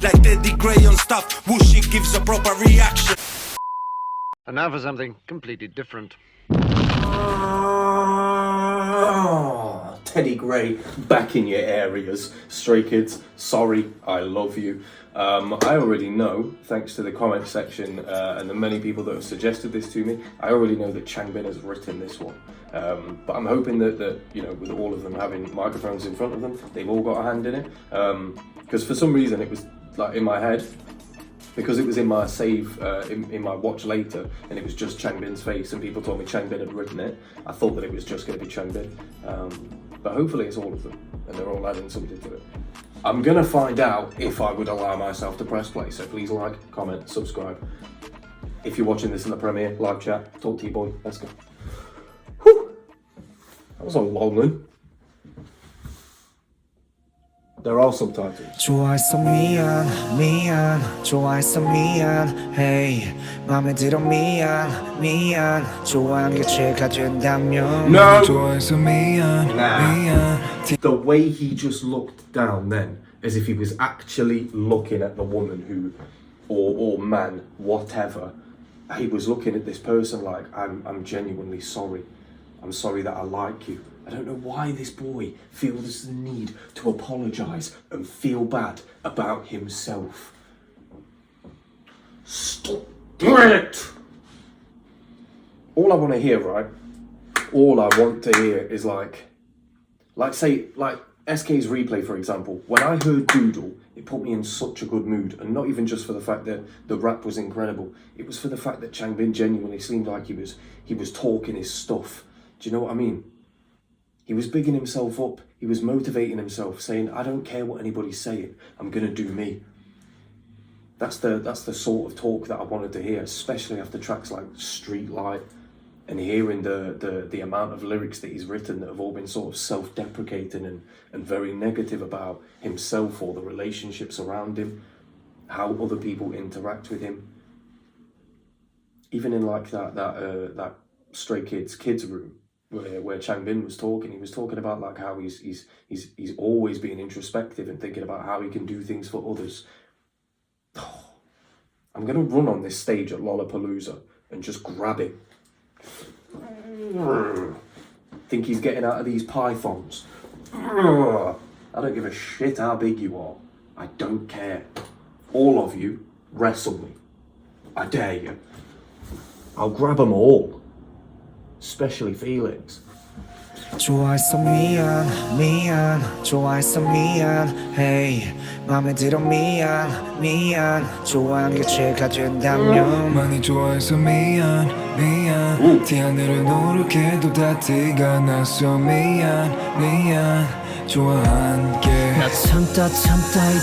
Like TeddyGrey on stuff, Whooshy gives a proper reaction. And now for something completely different. TeddyGrey back in your areas. Stray Kids, sorry, I love you. I already know, thanks to the comment section and the many people that have suggested this to me, I already know that Changbin has written this one. But I'm hoping that, you know, with all of them having microphones in front of them, they've all got a hand in it. Because for some reason it was like in my head, because it was in my save, in my watch later, and it was just Changbin's face, and people told me Changbin had written it. I thought that it was just going to be Changbin. But hopefully it's all of them, and they're all adding something to it. I'm going to find out if I would allow myself to press play, so please like, comment, subscribe. If you're watching this in the premiere, live chat, talk to your boy, let's go. Whew. That was a long one. There are subtitles. 좋아해서 미안 좋아해서 미안 hey 맘에 들어 미안 좋아한 게 죄가 된다면 No! 좋아해서 미안 The way he just looked down then, as if he was actually looking at the woman who, or man, whatever, he was looking at this person like, I'm genuinely sorry. I'm sorry that I like you. I don't know why this boy feels the need to apologise and feel bad about himself. Stop it! All I want to hear, right? All I want to hear is like SK's replay, for example. When I heard Doodle, it put me in such a good mood, and not even just for the fact that the rap was incredible. It was for the fact that Changbin genuinely seemed like he was talking his stuff. Do you know what I mean? He was bigging himself up. He was motivating himself, saying, I don't care what anybody's saying. I'm going to do me. That's the sort of talk that I wanted to hear, especially after tracks like Streetlight and hearing the amount of lyrics that he's written that have all been sort of self-deprecating and very negative about himself or the relationships around him, how other people interact with him. Even in like that Stray Kids room, where Changbin was talking, he was talking about like how he's always being introspective and thinking about how he can do things for others. I'm gonna run on this stage at Lollapalooza and just grab him. Think he's getting out of these pythons. I don't give a shit how big you are. I don't care. All of you, wrestle me. I dare you. I'll grab them all. Especially Felix. 좋아해서 미안 좋아해서 미안 hey 맘에 들어 미안 좋아한 게 죄가 된다면 많이 좋아해서 미안 티 하늘을 노력해도 다 티가 나서 미안 좋아한 게 나 참다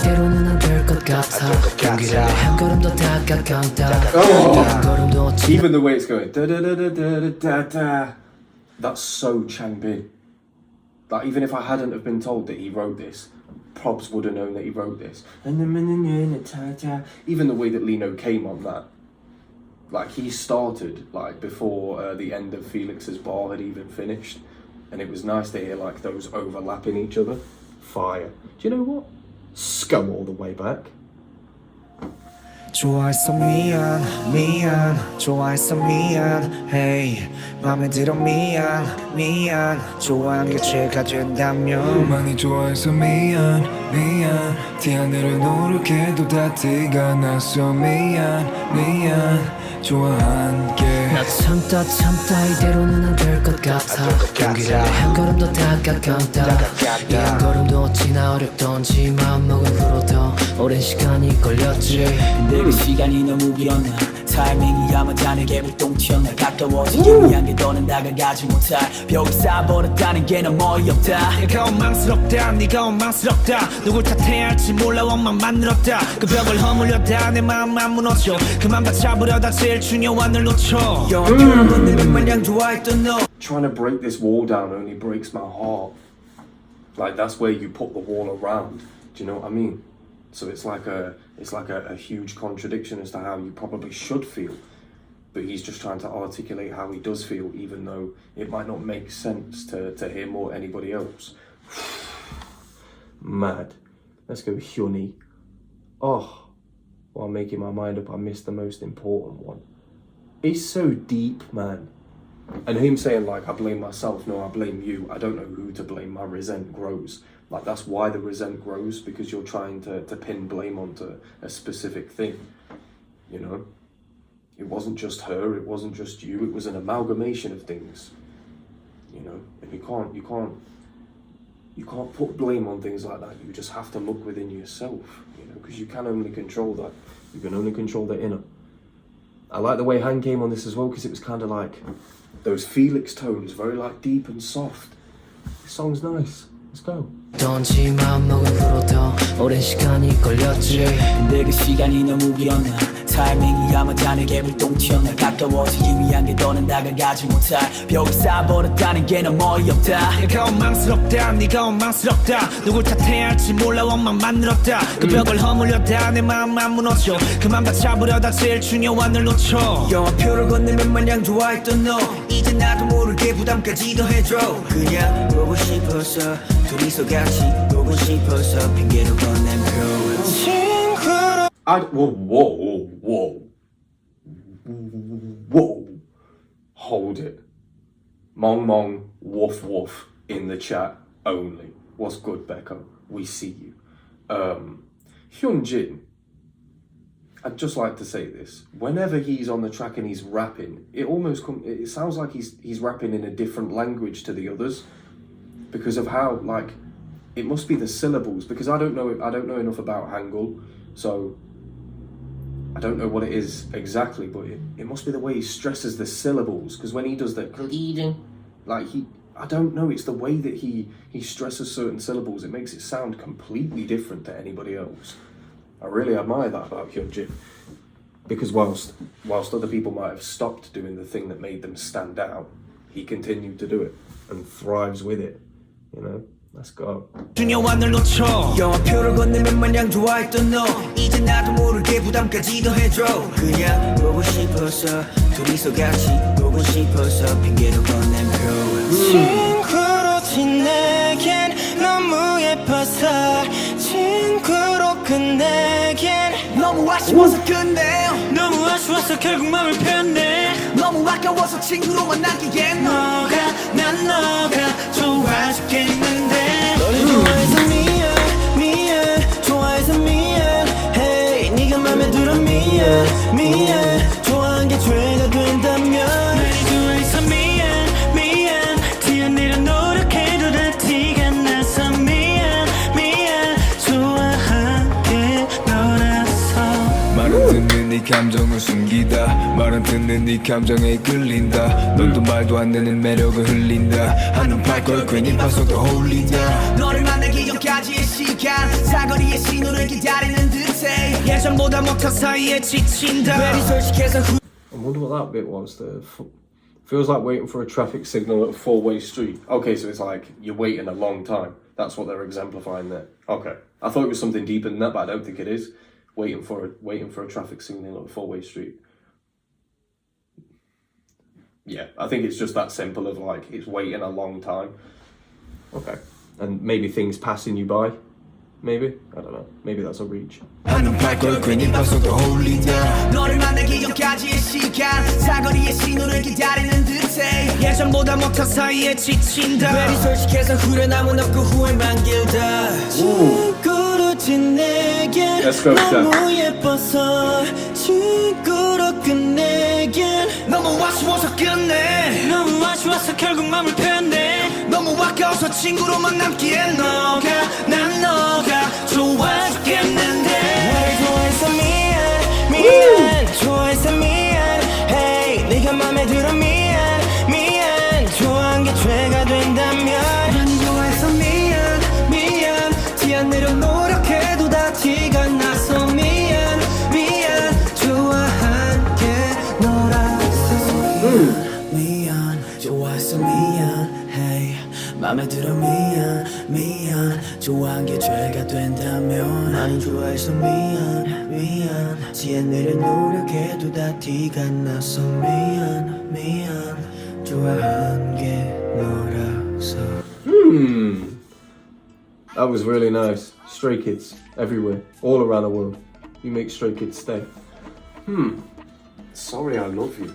이대로는 안 될 것 같아 용기를 한 걸음 더 다가간다 한 걸음 더 Even the way it's going, da da da da da da da. That's so Changbin. Like, even if I hadn't have been told that he wrote this, Probs would have known that he wrote this. Even the way that Lino came on that, like, he started like before the end of Felix's bar had even finished, and it was nice to hear like those overlapping each other. Fire. Do you know what? Scum all the way back. 좋아해서 미안 좋아해서 미안 hey 맘에 들어 미안 좋아한 게 죄가 된다면 많이 좋아해서 미안 티 하늘을 노력해도 다 티가 나서 미안 좋아한 게 나 참다 이대로는 안 될 것 같아 용기를 한 걸음 더 다가간다 한 걸음 더 지나 어렵던지 마음먹은 후로 더 오랜 시간이 걸렸지 근데 그 시간이 너무 길었나 타이밍이 야마다 내게 불똥 튀어나 가까워지기 위한 게 더는 다가가지 못할 벽을 쌓아버렸다는 게 너무 어이없다 내가 원망스럽다 네가 원망스럽다 누굴 탓해야 할지 몰라 원망만 늘었다 그 벽을 허물려다 내 마음만 무너져 그만 받잡으려다 제일 중요한 걸 놓쳐 여러분 늘 마냥 좋아했던 너 Trying to break this wall down only breaks my heart. Like, that's where you put the wall around. Do you know what I mean? So it's like a huge contradiction as to how you probably should feel. But he's just trying to articulate how he does feel, even though it might not make sense to him or anybody else. Mad. Let's go Hyuni. Oh, while making my mind up, I missed the most important one. It's so deep, man. And him saying, like, I blame myself, no, I blame you. I don't know who to blame. My resent grows. Like, that's why the resent grows, because you're trying to pin blame onto a specific thing. You know? It wasn't just her, it wasn't just you, it was an amalgamation of things. You know? And you can't put blame on things like that. You just have to look within yourself, you know, because you can only control that. You can only control the inner. I like the way Han came on this as well, because it was kind of like those Felix tones, very like deep and soft. This song's nice. Let's go. 던지 마음먹은 후로 더 오랜 시간이 걸렸지. 근데 그 시간이 너무 길었나. 타이밍이 아마도 내게 불똥 튀어나. 가까워지기 위한 게 더는 다가가지 못할 벽을 쌓아버렸다는 게 너무 어이없다. 내가 원망스럽다 네가 원망스럽다 누굴 탓해야 할지 몰라 원망만 늘었다 그 벽을 허물려다 내 마음만 무너져 그만 받잡으려다 제일 중요한 걸 놓쳐 영화표를 건네면 마냥 좋아했던 너 이제 나도 모르게 부담까지 더해줘. 그냥 보고 싶어서 둘이서 같이 보고 싶어서 핑계로 건넨 표현 친구로 Whoa. Hold it. Mong, woof, woof in the chat only. What's good, Becca? We see you. Hyunjin, I'd just like to say this. Whenever he's on the track and he's rapping, it sounds like he's rapping in a different language to the others because of how, like, it must be the syllables, because I don't know enough about Hangul, so I don't know what it is exactly, but it must be the way he stresses the syllables, because when he does the like I don't know, it's the way that he stresses certain syllables. It makes it sound completely different to anybody else. I really admire that about Hyunjin, because whilst other people might have stopped doing the thing that made them stand out, he continued to do it and thrives with it, you know? Let's go. 중요한 걸 놓쳐 영화표를 건네면 마냥 좋아했던 너 이제 나도 모르게 부담까지 더해줘. 그냥 보고 싶어서 둘이서 같이 보고 싶어서 핑계로 건넨 표현 친구로 지내겐 너무 예뻐서 친구로 끝내겐 너무 아쉬워서 끝내 너무 아쉬워서 결국 마음을 표현해 너무 아까워서 친구로만 남기엔 난 너가 좋아 죽겠는데 너를 좋아해서 미안 좋아해서 미안 hey 네가 맘에 들어 미안 좋아한 게 죄가 된다면 날 좋아해서 미안 뛰어내려 노력해도 다 티가 나서 미안 좋아한 게 너라서 말은 듣는 네 감정을 숨기다 말은 듣는 네 감정에 끌린다 넌 또 말도 안 되는 매력을 흘린다 한눈 팔걸 괜히 봐서도 홀린다 너를 만나기 전까지의 시간 사거리의 신호를 기다리는 듯해 예전보다 못한 사이에 지친다 괜히 솔직해서 I wonder what that bit was. Feels like waiting for a traffic signal at a four-way street. Okay, so it's like you're waiting a long time. That's what they're exemplifying there. Okay, I thought it was something deeper than that, but I don't think it is. Waiting for a traffic signal at a four-way street. Yeah, I think it's just that simple of like it's waiting a long time. Okay, and maybe things passing you by. Maybe, I don't know. Maybe that's a reach. 한눈 팔걸 괜히 봐서도 홀린다 너를 만나기 전까지의 시간 사거리의 신호를 기다리는 듯해 예전보다 못한 사이에 지친다 괜히 솔직해서 후련함은 없고 후회만 길다 친구로 지내겐 Let's go, 너무 예뻐서 친구로 끝내겐 너무 아쉬워서 끝내 너무 아쉬워서 결국 맘을 표현해 너무 아까워서 친구로만 남기엔 난 너가 좋아 죽겠는데 날 좋아해서 미안 좋아해서 미안 hey 네가 맘에 들어 미안 좋아한 게 죄가 된다면 많이 좋아해서 미안 뛰어내려 노력해도 다 티가 나서 미안 좋아한 게 너라서 미안 좋아해서 미안 hey 맘에 들어 미안 좋아한 게 죄가 된다면 많이 좋아해서 미안 지어내려 노력해도 다 티가 나서 미안 좋아한 게 너라서 That was really nice. Stray Kids everywhere, all around the world. You make Stray Kids stay. Sorry, I love you.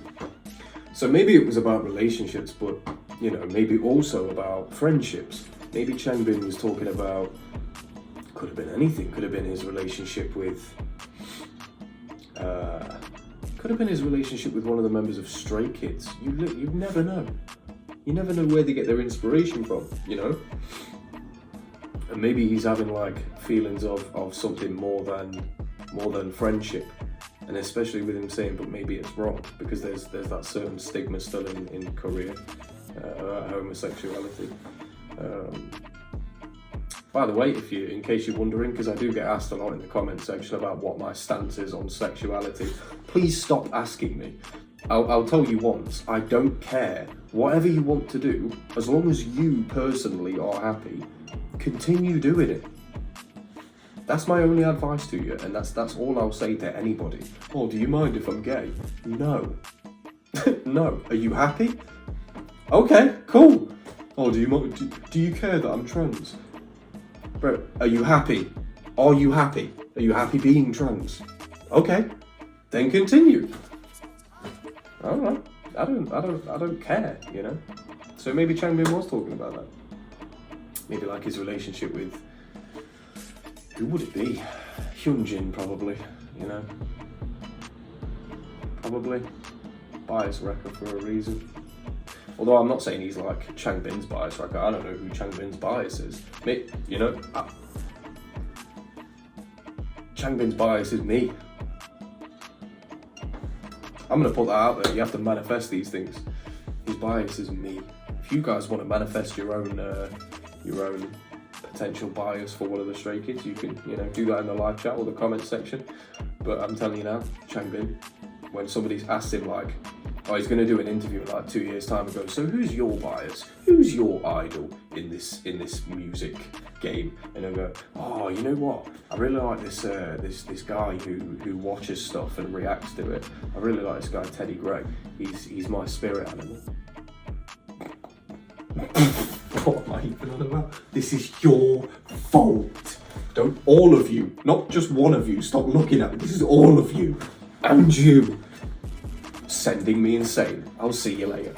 So maybe it was about relationships, but you know, maybe also about friendships. Maybe Changbin was talking about, could have been anything. Could have been his relationship with, could have been his relationship with one of the members of Stray Kids. You never know. You never know where they get their inspiration from, you know? And maybe he's having like feelings of something more than friendship. And especially with him saying, but maybe it's wrong, because there's that certain stigma still in Korea about homosexuality. By the way, in case you're wondering, because I do get asked a lot in the comment section about what my stance is on sexuality, please stop asking me. I'll tell you once, I don't care. Whatever you want to do, as long as you personally are happy, continue doing it. That's my only advice to you, and that's all I'll say to anybody. Oh, do you mind if I'm gay? No. No. Are you happy? Okay, cool. Oh, do you care that I'm trans? Bro, are you happy? Are you happy? Are you happy being trans? Okay, then continue. I don't know. I don't care, you know? So maybe Changbin was talking about that. Maybe like his relationship with, who would it be? Hyunjin, probably, you know? Probably. Bias wrecker for a reason. Although I'm not saying he's like Changbin's bias wrecker. I don't know who Changbin's bias is. Me, you know? Changbin's bias is me. I'm gonna put that out there. You have to manifest these things. His bias is me. If you guys want to manifest your own potential bias for one of the Stray Kids, you can, you know, do that in the live chat or the comment section. But I'm telling you now, Changbin, when somebody's asked him like, oh, he's going to do an interview in like 2 years' time and go, so who's your bias? Who's your idol in this music game? And he'll go, oh, you know what? I really like this guy who watches stuff and reacts to it. I really like this guy, TeddyGrey. He's my spirit animal. What am I even on about? This is your fault. Don't all of you, not just one of you, stop looking at me. This is all of you. And you. Sending me insane. I'll see you later.